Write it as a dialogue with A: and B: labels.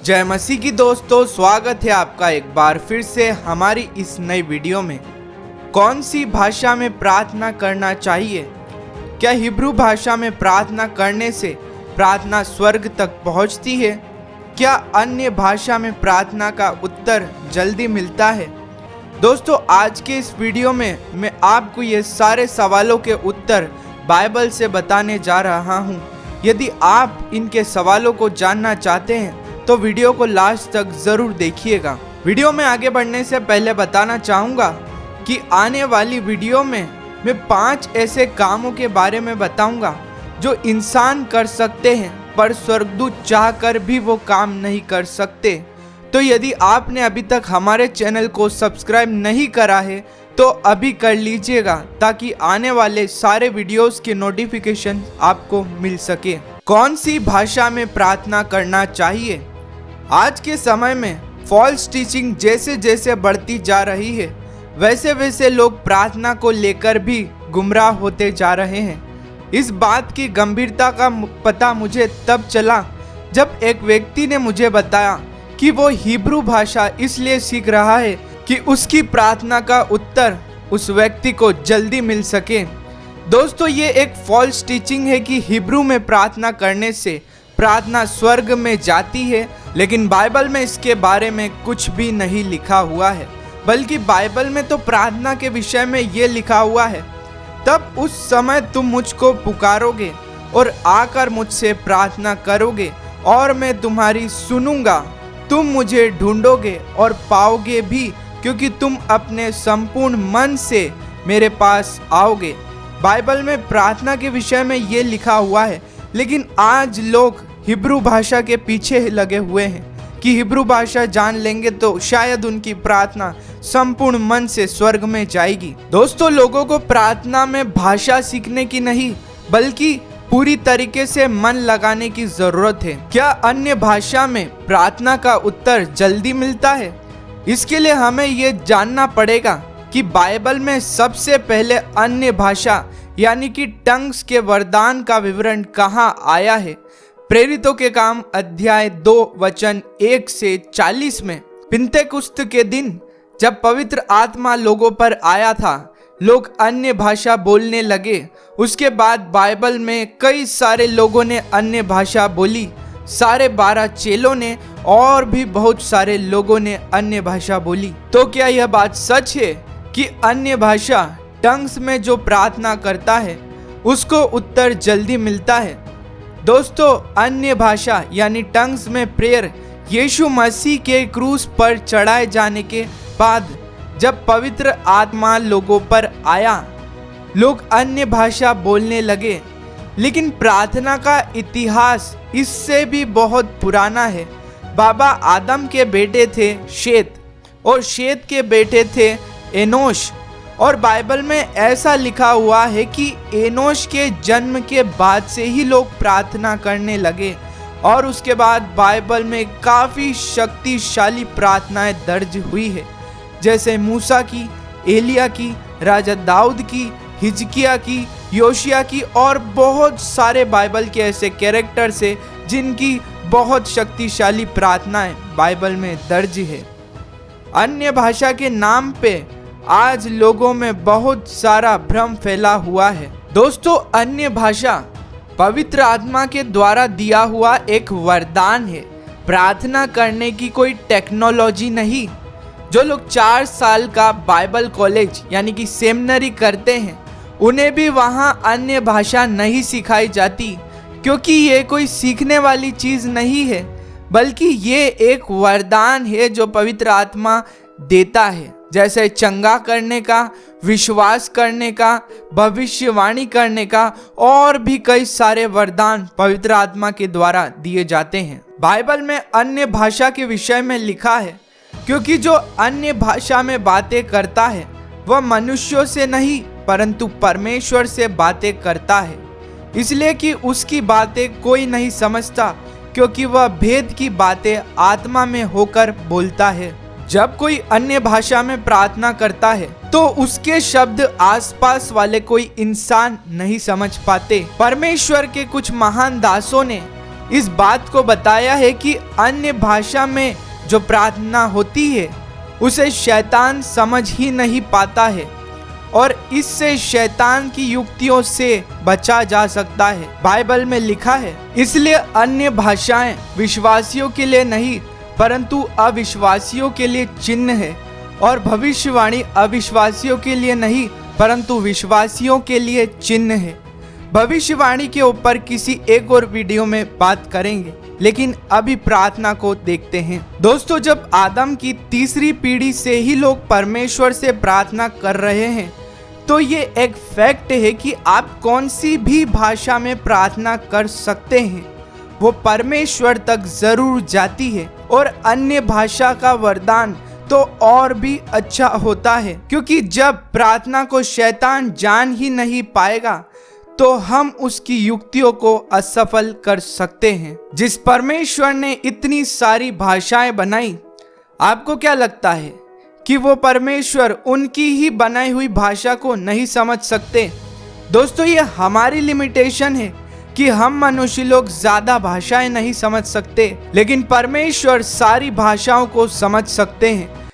A: जय मसीह की दोस्तों, स्वागत है आपका एक बार फिर से हमारी इस नई वीडियो में। कौन सी भाषा में प्रार्थना करना चाहिए? क्या हिब्रू भाषा में प्रार्थना करने से प्रार्थना स्वर्ग तक पहुंचती है? क्या अन्य भाषा में प्रार्थना का उत्तर जल्दी मिलता है? दोस्तों, आज के इस वीडियो में मैं आपको ये सारे सवालों के उत्तर बाइबल से बताने जा रहा हूँ। यदि आप इनके सवालों को जानना चाहते हैं तो वीडियो को लास्ट तक जरूर देखिएगा। वीडियो में आगे बढ़ने से पहले बताना चाहूँगा कि आने वाली वीडियो में मैं 5 ऐसे कामों के बारे में बताऊंगा जो इंसान कर सकते हैं पर स्वर्गदूत चाहकर भी वो काम नहीं कर सकते। तो यदि आपने अभी तक हमारे चैनल को सब्सक्राइब नहीं करा है तो अभी कर लीजिएगा ताकि आने वाले सारे वीडियोस के नोटिफिकेशन आपको मिल सके। कौन सी भाषा में प्रार्थना करना चाहिए? आज के समय में फॉल्स टीचिंग जैसे जैसे बढ़ती जा रही है वैसे वैसे लोग प्रार्थना को लेकर भी गुमराह होते जा रहे हैं। इस बात की गंभीरता का पता मुझे तब चला जब एक व्यक्ति ने मुझे बताया कि वो हिब्रू भाषा इसलिए सीख रहा है कि उसकी प्रार्थना का उत्तर उस व्यक्ति को जल्दी मिल सके। दोस्तों, ये एक फॉल्स टीचिंग है कि हिब्रू में प्रार्थना करने से प्रार्थना स्वर्ग में जाती है, लेकिन बाइबल में इसके बारे में कुछ भी नहीं लिखा हुआ है। बल्कि बाइबल में तो प्रार्थना के विषय में ये लिखा हुआ है, तब उस समय तुम मुझको पुकारोगे और आकर मुझसे प्रार्थना करोगे और मैं तुम्हारी सुनूंगा। तुम मुझे ढूंढोगे और पाओगे भी, क्योंकि तुम अपने संपूर्ण मन से मेरे पास आओगे। बाइबल में प्रार्थना के विषय में ये लिखा हुआ है, लेकिन आज लोग हिब्रू भाषा के पीछे लगे हुए हैं कि हिब्रू भाषा जान लेंगे तो शायद उनकी प्रार्थना संपूर्ण मन से स्वर्ग में जाएगी। दोस्तों, लोगों को प्रार्थना में भाषा सीखने की नहीं बल्कि पूरी तरीके से मन लगाने की जरूरत है। क्या अन्य भाषा में प्रार्थना का उत्तर जल्दी मिलता है? इसके लिए हमें ये जानना पड़ेगा कि बाइबल में सबसे पहले अन्य भाषा यानी कि टंग्स के वरदान का विवरण कहाँ आया है। प्रेरितों के काम अध्याय 2 वचन 1 से 40 में पिन्तेकुस्त के दिन जब पवित्र आत्मा लोगों पर आया था, लोग अन्य भाषा बोलने लगे। उसके बाद बाइबल में कई सारे लोगों ने अन्य भाषा बोली। सारे 12 चेलों ने और भी बहुत सारे लोगों ने अन्य भाषा बोली। तो क्या यह बात सच है कि अन्य भाषा टंग्स में जो प्रार्थना करता है उसको उत्तर जल्दी मिलता है? दोस्तों, अन्य भाषा यानी टंग्स में प्रेयर यीशु मसीह के क्रूस पर चढ़ाए जाने के बाद जब पवित्र आत्मा लोगों पर आया, लोग अन्य भाषा बोलने लगे। लेकिन प्रार्थना का इतिहास इससे भी बहुत पुराना है। बाबा आदम के बेटे थे शेत और शेत के बेटे थे एनोश, और बाइबल में ऐसा लिखा हुआ है कि एनोश के जन्म के बाद से ही लोग प्रार्थना करने लगे। और उसके बाद बाइबल में काफ़ी शक्तिशाली प्रार्थनाएं दर्ज हुई है, जैसे मूसा की, एलिया की, राजा दाऊद की, हिजकिया की, योशिया की, और बहुत सारे बाइबल के ऐसे कैरेक्टर्स हैं जिनकी बहुत शक्तिशाली प्रार्थनाएं बाइबल में दर्ज है। अन्य भाषा के नाम पे आज लोगों में बहुत सारा भ्रम फैला हुआ है। दोस्तों, अन्य भाषा पवित्र आत्मा के द्वारा दिया हुआ एक वरदान है, प्रार्थना करने की कोई टेक्नोलॉजी नहीं। जो लोग 4 साल का बाइबल कॉलेज यानी कि सेमिनरी करते हैं उन्हें भी वहाँ अन्य भाषा नहीं सिखाई जाती, क्योंकि ये कोई सीखने वाली चीज़ नहीं है, बल्कि ये एक वरदान है जो पवित्र आत्मा देता है। जैसे चंगा करने का, विश्वास करने का, भविष्यवाणी करने का, और भी कई सारे वरदान पवित्र आत्मा के द्वारा दिए जाते हैं। बाइबल में अन्य भाषा के विषय में लिखा है क्योंकि जो अन्य भाषा में बातें करता है वह मनुष्यों से नहीं परंतु परमेश्वर से बातें करता है, इसलिए कि उसकी बातें कोई नहीं समझता, क्योंकि वह भेद की बातें आत्मा में होकर बोलता है। जब कोई अन्य भाषा में प्रार्थना करता है तो उसके शब्द आसपास वाले कोई इंसान नहीं समझ पाते। परमेश्वर के कुछ महान दासों ने इस बात को बताया है कि अन्य भाषा में जो प्रार्थना होती है उसे शैतान समझ ही नहीं पाता है और इससे शैतान की युक्तियों से बचा जा सकता है। बाइबल में लिखा है, इसलिए अन्य भाषाएं विश्वासियों के लिए नहीं परंतु अविश्वासियों के लिए चिन्ह है, और भविष्यवाणी अविश्वासियों के लिए नहीं परंतु विश्वासियों के लिए चिन्ह है। भविष्यवाणी के ऊपर किसी एक और वीडियो में बात करेंगे, लेकिन अभी प्रार्थना को देखते हैं। दोस्तों, जब आदम की तीसरी पीढ़ी से ही लोग परमेश्वर से प्रार्थना कर रहे हैं तो ये एक फैक्ट है कि आप कौन सी भी भाषा में प्रार्थना कर सकते हैं, वो परमेश्वर तक जरूर जाती है। और अन्य भाषा का वरदान तो और भी अच्छा होता है, क्योंकि जब प्रार्थना को शैतान जान ही नहीं पाएगा तो हम उसकी युक्तियों को असफल कर सकते हैं। जिस परमेश्वर ने इतनी सारी भाषाएं बनाई, आपको क्या लगता है कि वो परमेश्वर उनकी ही बनाई हुई भाषा को नहीं समझ सकते? दोस्तों, ये हमारी लिमिटेशन है कि हम मनुष्य लोग ज्यादा भाषाएं नहीं समझ सकते, लेकिन परमेश्वर सारी भाषाओं को समझ सकते हैं।